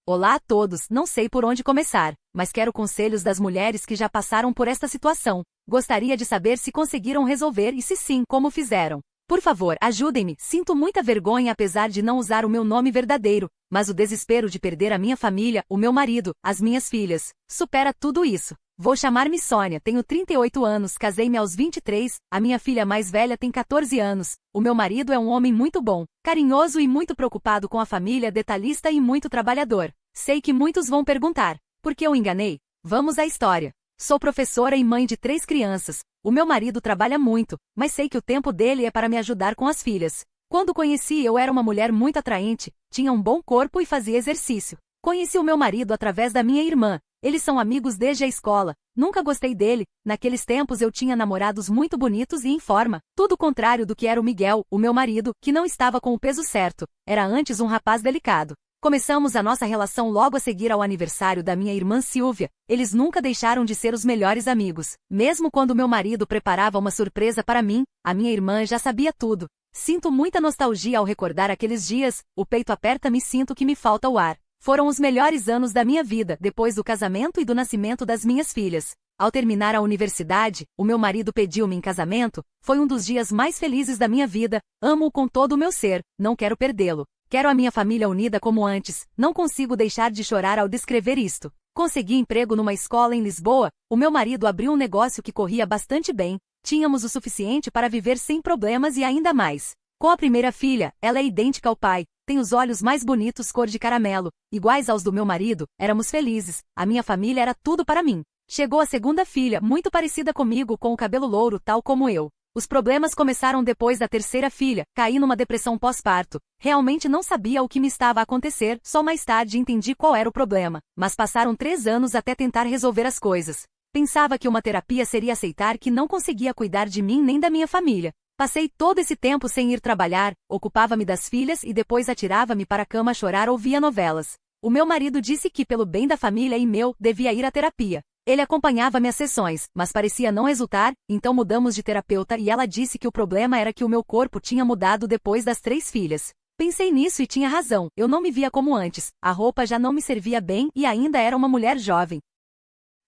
Olá a todos, não sei por onde começar, mas quero conselhos das mulheres que já passaram por esta situação. Gostaria de saber se conseguiram resolver e se sim, como fizeram. Por favor, ajudem-me, sinto muita vergonha apesar de não usar o meu nome verdadeiro, mas o desespero de perder a minha família, o meu marido, as minhas filhas, supera tudo isso. Vou chamar-me Sônia, tenho 38 anos, casei-me aos 23, a minha filha mais velha tem 14 anos, o meu marido é um homem muito bom, carinhoso e muito preocupado com a família, detalhista e muito trabalhador. Sei que muitos vão perguntar, por que eu enganei? Vamos à história. Sou professora e mãe de 3 crianças, o meu marido trabalha muito, mas sei que o tempo dele é para me ajudar com as filhas. Quando conheci eu era uma mulher muito atraente, tinha um bom corpo e fazia exercício. Conheci o meu marido através da minha irmã. Eles são amigos desde a escola. Nunca gostei dele. Naqueles tempos eu tinha namorados muito bonitos e em forma. Tudo o contrário do que era o Miguel, o meu marido, que não estava com o peso certo. Era antes um rapaz delicado. Começamos a nossa relação logo a seguir ao aniversário da minha irmã Silvia. Eles nunca deixaram de ser os melhores amigos. Mesmo quando meu marido preparava uma surpresa para mim, a minha irmã já sabia tudo. Sinto muita nostalgia ao recordar aqueles dias. O peito aperta-me e sinto que me falta o ar. Foram os melhores anos da minha vida, depois do casamento e do nascimento das minhas filhas. Ao terminar a universidade, o meu marido pediu-me em casamento, foi um dos dias mais felizes da minha vida, amo-o com todo o meu ser, não quero perdê-lo. Quero a minha família unida como antes, não consigo deixar de chorar ao descrever isto. Consegui emprego numa escola em Lisboa, o meu marido abriu um negócio que corria bastante bem, tínhamos o suficiente para viver sem problemas e ainda mais. Com a primeira filha, ela é idêntica ao pai, tem os olhos mais bonitos cor de caramelo, iguais aos do meu marido, éramos felizes, a minha família era tudo para mim. Chegou a segunda filha, muito parecida comigo com o cabelo louro tal como eu. Os problemas começaram depois da terceira filha, caí numa depressão pós-parto. Realmente não sabia o que me estava a acontecer, só mais tarde entendi qual era o problema. Mas passaram 3 anos até tentar resolver as coisas. Pensava que uma terapia seria aceitar que não conseguia cuidar de mim nem da minha família. Passei todo esse tempo sem ir trabalhar, ocupava-me das filhas e depois atirava-me para a cama a chorar ou via novelas. O meu marido disse que pelo bem da família e meu, devia ir à terapia. Ele acompanhava-me às sessões, mas parecia não resultar, então mudamos de terapeuta e ela disse que o problema era que o meu corpo tinha mudado depois das 3 filhas. Pensei nisso e tinha razão, eu não me via como antes, a roupa já não me servia bem e ainda era uma mulher jovem.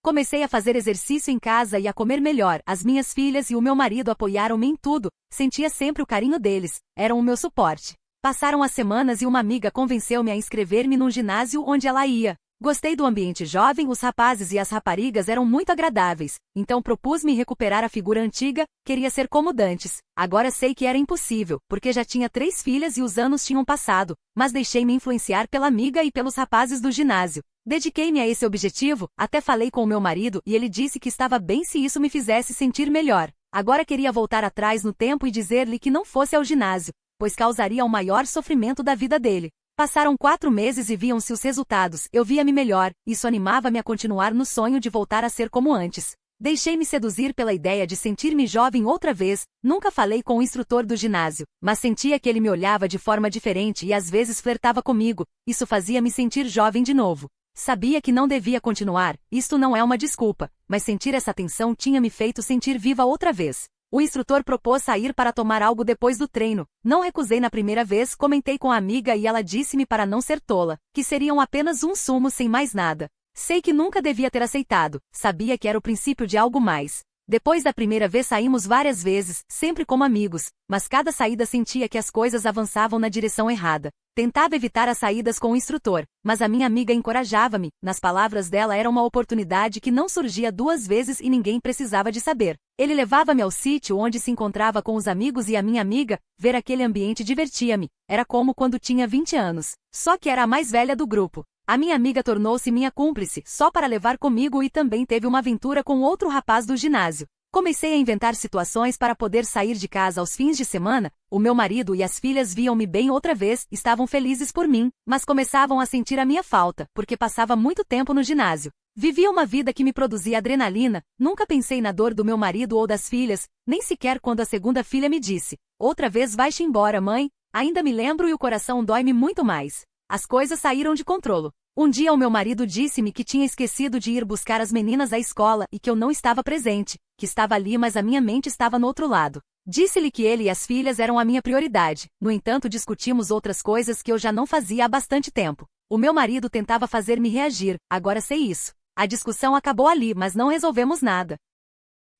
Comecei a fazer exercício em casa e a comer melhor, as minhas filhas e o meu marido apoiaram-me em tudo, sentia sempre o carinho deles, eram o meu suporte. Passaram as semanas e uma amiga convenceu-me a inscrever-me num ginásio onde ela ia. Gostei do ambiente jovem, os rapazes e as raparigas eram muito agradáveis, então propus-me recuperar a figura antiga, queria ser como dantes. Agora sei que era impossível, porque já tinha 3 filhas e os anos tinham passado, mas deixei-me influenciar pela amiga e pelos rapazes do ginásio. Dediquei-me a esse objetivo, até falei com o meu marido e ele disse que estava bem se isso me fizesse sentir melhor. Agora queria voltar atrás no tempo e dizer-lhe que não fosse ao ginásio, pois causaria o maior sofrimento da vida dele. Passaram 4 meses e viam-se os resultados, eu via-me melhor, isso animava-me a continuar no sonho de voltar a ser como antes. Deixei-me seduzir pela ideia de sentir-me jovem outra vez, nunca falei com o instrutor do ginásio, mas sentia que ele me olhava de forma diferente e às vezes flertava comigo, isso fazia-me sentir jovem de novo. Sabia que não devia continuar, isto não é uma desculpa, mas sentir essa tensão tinha me feito sentir viva outra vez. O instrutor propôs sair para tomar algo depois do treino. Não recusei na primeira vez, comentei com a amiga e ela disse-me para não ser tola, que seriam apenas um sumo sem mais nada. Sei que nunca devia ter aceitado, sabia que era o princípio de algo mais. Depois da primeira vez saímos várias vezes, sempre como amigos, mas cada saída sentia que as coisas avançavam na direção errada. Tentava evitar as saídas com o instrutor, mas a minha amiga encorajava-me, nas palavras dela era uma oportunidade que não surgia 2 vezes e ninguém precisava de saber. Ele levava-me ao sítio onde se encontrava com os amigos e a minha amiga, ver aquele ambiente divertia-me, era como quando tinha 20 anos, só que era a mais velha do grupo. A minha amiga tornou-se minha cúmplice, só para levar comigo e também teve uma aventura com outro rapaz do ginásio. Comecei a inventar situações para poder sair de casa aos fins de semana, o meu marido e as filhas viam-me bem outra vez, estavam felizes por mim, mas começavam a sentir a minha falta, porque passava muito tempo no ginásio. Vivia uma vida que me produzia adrenalina, nunca pensei na dor do meu marido ou das filhas, nem sequer quando a segunda filha me disse, outra vez vai-te embora, mãe, ainda me lembro e o coração dói-me muito mais. As coisas saíram de controle. Um dia o meu marido disse-me que tinha esquecido de ir buscar as meninas à escola e que eu não estava presente, que estava ali mas a minha mente estava no outro lado. Disse-lhe que ele e as filhas eram a minha prioridade, no entanto discutimos outras coisas que eu já não fazia há bastante tempo. O meu marido tentava fazer-me reagir, agora sei isso. A discussão acabou ali, mas não resolvemos nada.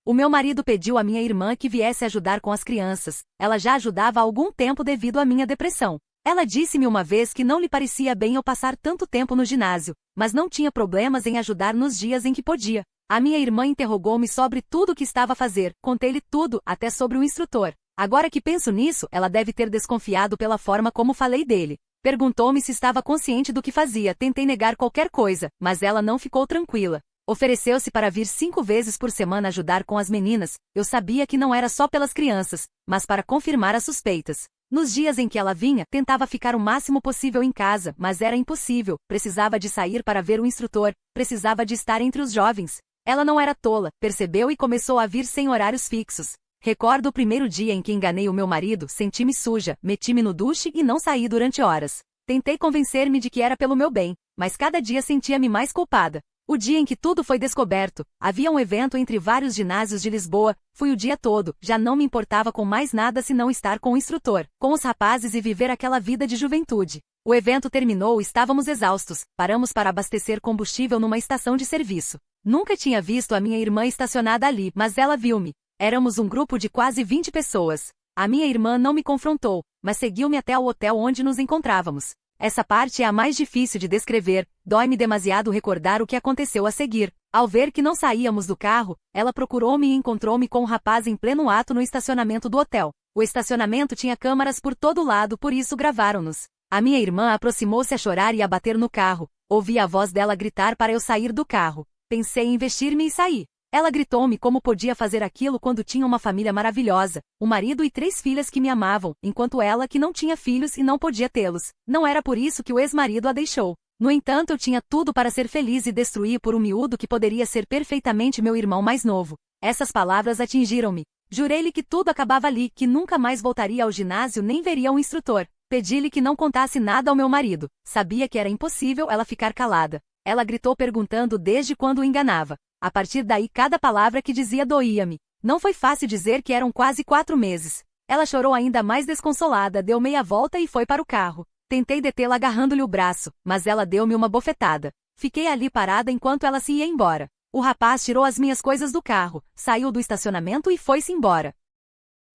O meu marido pediu à minha irmã que viesse ajudar com as crianças. Ela já ajudava há algum tempo devido à minha depressão. Ela disse-me uma vez que não lhe parecia bem eu passar tanto tempo no ginásio, mas não tinha problemas em ajudar nos dias em que podia. A minha irmã interrogou-me sobre tudo o que estava a fazer, contei-lhe tudo, até sobre o instrutor. Agora que penso nisso, ela deve ter desconfiado pela forma como falei dele. Perguntou-me se estava consciente do que fazia, tentei negar qualquer coisa, mas ela não ficou tranquila. Ofereceu-se para vir 5 vezes por semana ajudar com as meninas. Eu sabia que não era só pelas crianças, mas para confirmar as suspeitas. Nos dias em que ela vinha, tentava ficar o máximo possível em casa, mas era impossível. Precisava de sair para ver o instrutor, precisava de estar entre os jovens. Ela não era tola, percebeu e começou a vir sem horários fixos. Recordo o primeiro dia em que enganei o meu marido, senti-me suja, meti-me no duche e não saí durante horas. Tentei convencer-me de que era pelo meu bem, mas cada dia sentia-me mais culpada. O dia em que tudo foi descoberto, havia um evento entre vários ginásios de Lisboa, fui o dia todo, já não me importava com mais nada senão estar com o instrutor, com os rapazes e viver aquela vida de juventude. O evento terminou e estávamos exaustos, paramos para abastecer combustível numa estação de serviço. Nunca tinha visto a minha irmã estacionada ali, mas ela viu-me. Éramos um grupo de quase 20 pessoas. A minha irmã não me confrontou, mas seguiu-me até o hotel onde nos encontrávamos. Essa parte é a mais difícil de descrever, dói-me demasiado recordar o que aconteceu a seguir. Ao ver que não saíamos do carro, ela procurou-me e encontrou-me com um rapaz em pleno ato no estacionamento do hotel. O estacionamento tinha câmaras por todo lado, por isso gravaram-nos. A minha irmã aproximou-se a chorar e a bater no carro. Ouvi a voz dela gritar para eu sair do carro. Pensei em vestir-me e saí. Ela gritou-me como podia fazer aquilo quando tinha uma família maravilhosa, um marido e 3 filhas que me amavam, enquanto ela que não tinha filhos e não podia tê-los. Não era por isso que o ex-marido a deixou. No entanto, eu tinha tudo para ser feliz e destruir por um miúdo que poderia ser perfeitamente meu irmão mais novo. Essas palavras atingiram-me. Jurei-lhe que tudo acabava ali, que nunca mais voltaria ao ginásio nem veria um instrutor. Pedi-lhe que não contasse nada ao meu marido. Sabia que era impossível ela ficar calada. Ela gritou perguntando desde quando o enganava. A partir daí cada palavra que dizia doía-me. Não foi fácil dizer que eram quase 4 meses. Ela chorou ainda mais desconsolada, deu meia volta e foi para o carro. Tentei detê-la agarrando-lhe o braço, mas ela deu-me uma bofetada. Fiquei ali parada enquanto ela se ia embora. O rapaz tirou as minhas coisas do carro, saiu do estacionamento e foi-se embora.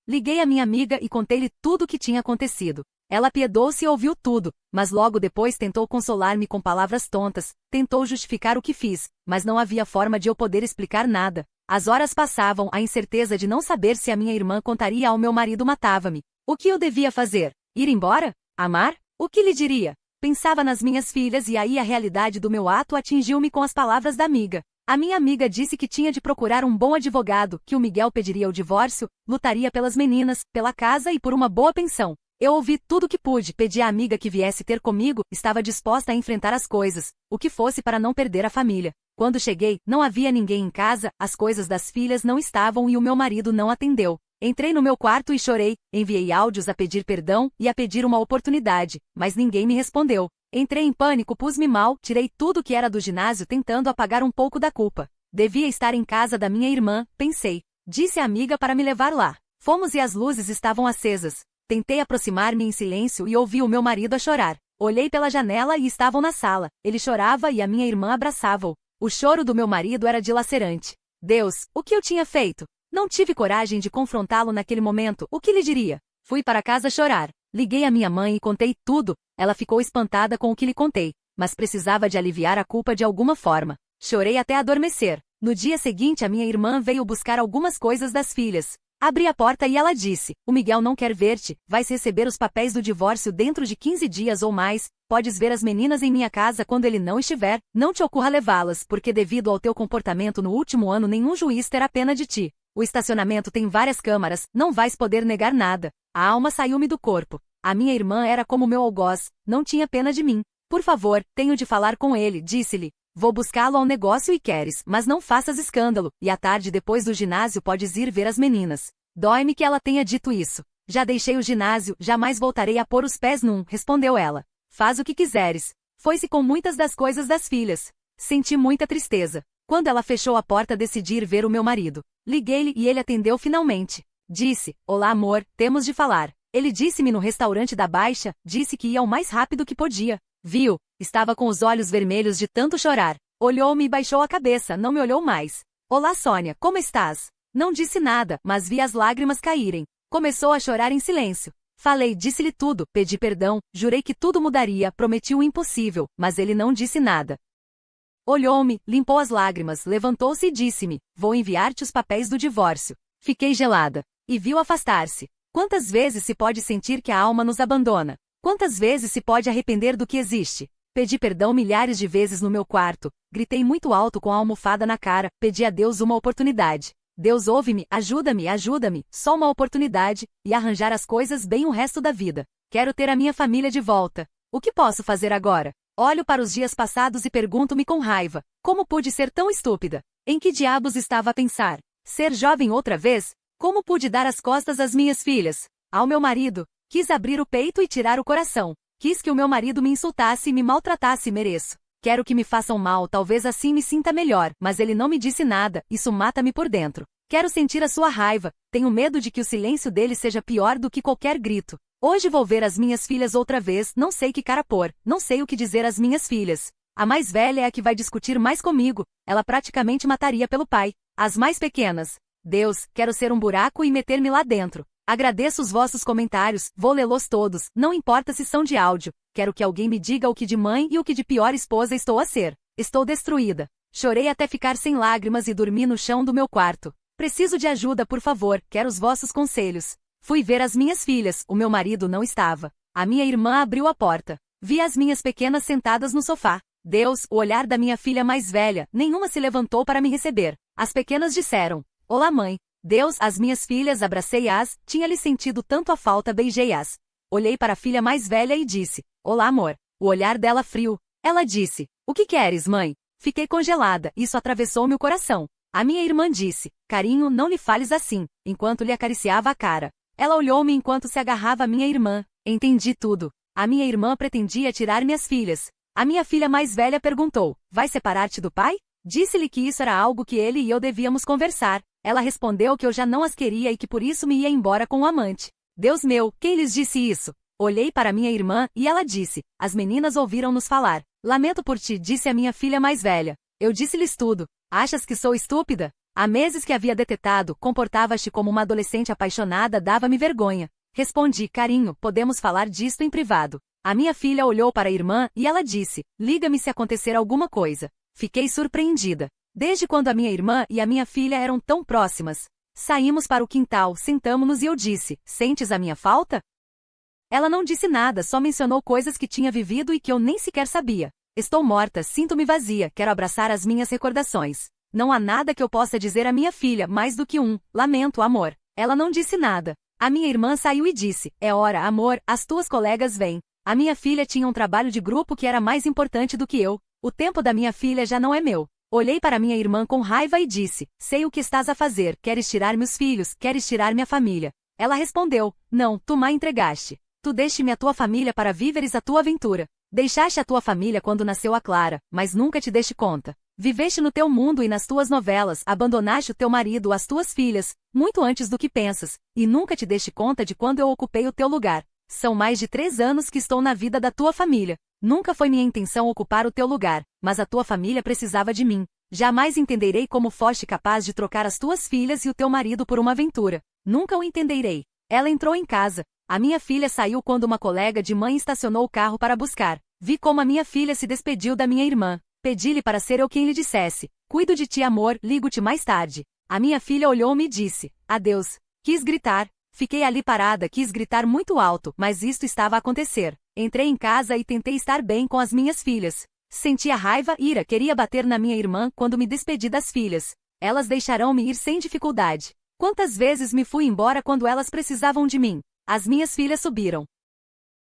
Liguei à minha amiga e contei-lhe tudo o que tinha acontecido. Ela apiedou-se e ouviu tudo, mas logo depois tentou consolar-me com palavras tontas, tentou justificar o que fiz, mas não havia forma de eu poder explicar nada. As horas passavam, a incerteza de não saber se a minha irmã contaria ao meu marido matava-me. O que eu devia fazer? Ir embora? Amar? O que lhe diria? Pensava nas minhas filhas e aí a realidade do meu ato atingiu-me com as palavras da amiga. A minha amiga disse que tinha de procurar um bom advogado, que o Miguel pediria o divórcio, lutaria pelas meninas, pela casa e por uma boa pensão. Eu ouvi tudo o que pude, pedi à amiga que viesse ter comigo, estava disposta a enfrentar as coisas, o que fosse para não perder a família. Quando cheguei, não havia ninguém em casa, as coisas das filhas não estavam e o meu marido não atendeu. Entrei no meu quarto e chorei, enviei áudios a pedir perdão e a pedir uma oportunidade, mas ninguém me respondeu. Entrei em pânico, pus-me mal, tirei tudo que era do ginásio tentando apagar um pouco da culpa. Devia estar em casa da minha irmã, pensei. Disse à amiga para me levar lá. Fomos e as luzes estavam acesas. Tentei aproximar-me em silêncio e ouvi o meu marido a chorar. Olhei pela janela e estavam na sala. Ele chorava e a minha irmã abraçava-o. O choro do meu marido era dilacerante. Deus, o que eu tinha feito? Não tive coragem de confrontá-lo naquele momento. O que lhe diria? Fui para casa chorar. Liguei à minha mãe e contei tudo. Ela ficou espantada com o que lhe contei, mas precisava de aliviar a culpa de alguma forma. Chorei até adormecer. No dia seguinte a minha irmã veio buscar algumas coisas das filhas. Abri a porta e ela disse, o Miguel não quer ver-te, vais receber os papéis do divórcio dentro de 15 dias ou mais, podes ver as meninas em minha casa quando ele não estiver, não te ocorra levá-las, porque devido ao teu comportamento no último ano nenhum juiz terá pena de ti. O estacionamento tem várias câmaras, não vais poder negar nada. A alma saiu-me do corpo. A minha irmã era como meu algoz, não tinha pena de mim. Por favor, tenho de falar com ele, disse-lhe. Vou buscá-lo ao negócio e queres, mas não faças escândalo, e à tarde depois do ginásio podes ir ver as meninas. Dói-me que ela tenha dito isso. Já deixei o ginásio, jamais voltarei a pôr os pés num, respondeu ela. Faz o que quiseres. Foi-se com muitas das coisas das filhas. Senti muita tristeza. Quando ela fechou a porta decidi ir ver o meu marido. Liguei-lhe e ele atendeu finalmente. Disse, olá amor, temos de falar. Ele disse-me no restaurante da Baixa, disse que ia o mais rápido que podia. Viu, estava com os olhos vermelhos de tanto chorar. Olhou-me e baixou a cabeça, não me olhou mais. Olá, Sônia, como estás? Não disse nada, mas vi as lágrimas caírem. Começou a chorar em silêncio. Falei, disse-lhe tudo, pedi perdão, jurei que tudo mudaria, prometi o impossível, mas ele não disse nada. Olhou-me, limpou as lágrimas, levantou-se e disse-me, vou enviar-te os papéis do divórcio. Fiquei gelada. E viu afastar-se. Quantas vezes se pode sentir que a alma nos abandona? Quantas vezes se pode arrepender do que existe? Pedi perdão milhares de vezes no meu quarto, gritei muito alto com a almofada na cara, pedi a Deus uma oportunidade. Deus ouve-me, ajuda-me, ajuda-me, só uma oportunidade, e arranjar as coisas bem o resto da vida. Quero ter a minha família de volta. O que posso fazer agora? Olho para os dias passados e pergunto-me com raiva, como pude ser tão estúpida? Em que diabos estava a pensar? Ser jovem outra vez? Como pude dar as costas às minhas filhas? Ao meu marido? Quis abrir o peito e tirar o coração. Quis que o meu marido me insultasse e me maltratasse, mereço. Quero que me façam mal, talvez assim me sinta melhor, mas ele não me disse nada, isso mata-me por dentro. Quero sentir a sua raiva, tenho medo de que o silêncio dele seja pior do que qualquer grito. Hoje vou ver as minhas filhas outra vez, não sei que cara pôr, não sei o que dizer às minhas filhas. A mais velha é a que vai discutir mais comigo, ela praticamente mataria pelo pai. As mais pequenas. Deus, quero ser um buraco e meter-me lá dentro. Agradeço os vossos comentários, vou lê-los todos, não importa se são de áudio. Quero que alguém me diga o que de mãe e o que de pior esposa estou a ser. Estou destruída. Chorei até ficar sem lágrimas e dormi no chão do meu quarto. Preciso de ajuda, por favor, quero os vossos conselhos. Fui ver as minhas filhas, o meu marido não estava. A minha irmã abriu a porta. Vi as minhas pequenas sentadas no sofá. Deus, o olhar da minha filha mais velha, nenhuma se levantou para me receber. As pequenas disseram, olá mãe. Deus, as minhas filhas, abracei-as, tinha-lhe sentido tanto a falta, beijei-as. Olhei para a filha mais velha e disse, olá amor. O olhar dela frio. Ela disse, o que queres, mãe? Fiquei congelada, isso atravessou-me o coração. A minha irmã disse, carinho, não lhe fales assim, enquanto lhe acariciava a cara. Ela olhou-me enquanto se agarrava à minha irmã. Entendi tudo. A minha irmã pretendia tirar minhas filhas. A minha filha mais velha perguntou, vai separar-te do pai? Disse-lhe que isso era algo que ele e eu devíamos conversar. Ela respondeu que eu já não as queria e que por isso me ia embora com o amante. Deus meu, quem lhes disse isso? Olhei para minha irmã e ela disse, as meninas ouviram-nos falar. Lamento por ti, disse a minha filha mais velha. Eu disse-lhes tudo. Achas que sou estúpida? Há meses que havia detetado, comportava-te como uma adolescente apaixonada, dava-me vergonha. Respondi, carinho, podemos falar disto em privado. A minha filha olhou para a irmã e ela disse, liga-me se acontecer alguma coisa. Fiquei surpreendida. Desde quando a minha irmã e a minha filha eram tão próximas? Saímos para o quintal, sentamo-nos e eu disse, sentes a minha falta? Ela não disse nada, só mencionou coisas que tinha vivido e que eu nem sequer sabia. Estou morta, sinto-me vazia, quero abraçar as minhas recordações. Não há nada que eu possa dizer à minha filha, mais do que lamento, amor. Ela não disse nada. A minha irmã saiu e disse, é hora, amor, as tuas colegas vêm. A minha filha tinha um trabalho de grupo que era mais importante do que eu. O tempo da minha filha já não é meu. Olhei para minha irmã com raiva e disse, sei o que estás a fazer, queres tirar meus filhos, queres tirar minha família. Ela respondeu, não, tu me entregaste. Tu deste-me a tua família para viveres a tua aventura. Deixaste a tua família quando nasceu a Clara, mas nunca te deste conta. Viveste no teu mundo e nas tuas novelas, abandonaste o teu marido, as tuas filhas, muito antes do que pensas, e nunca te deste conta de quando eu ocupei o teu lugar. São mais de 3 anos que estou na vida da tua família. Nunca foi minha intenção ocupar o teu lugar, mas a tua família precisava de mim. Jamais entenderei como foste capaz de trocar as tuas filhas e o teu marido por uma aventura. Nunca o entenderei. Ela entrou em casa. A minha filha saiu quando uma colega de mãe estacionou o carro para buscar. Vi como a minha filha se despediu da minha irmã. Pedi-lhe para ser eu quem lhe dissesse, cuido de ti, amor, ligo-te mais tarde. A minha filha olhou-me e disse, adeus. Quis gritar. Fiquei ali parada, quis gritar muito alto, mas isto estava a acontecer. Entrei em casa e tentei estar bem com as minhas filhas. Sentia raiva, ira, queria bater na minha irmã quando me despedi das filhas. Elas deixarão-me ir sem dificuldade. Quantas vezes me fui embora quando elas precisavam de mim? As minhas filhas subiram.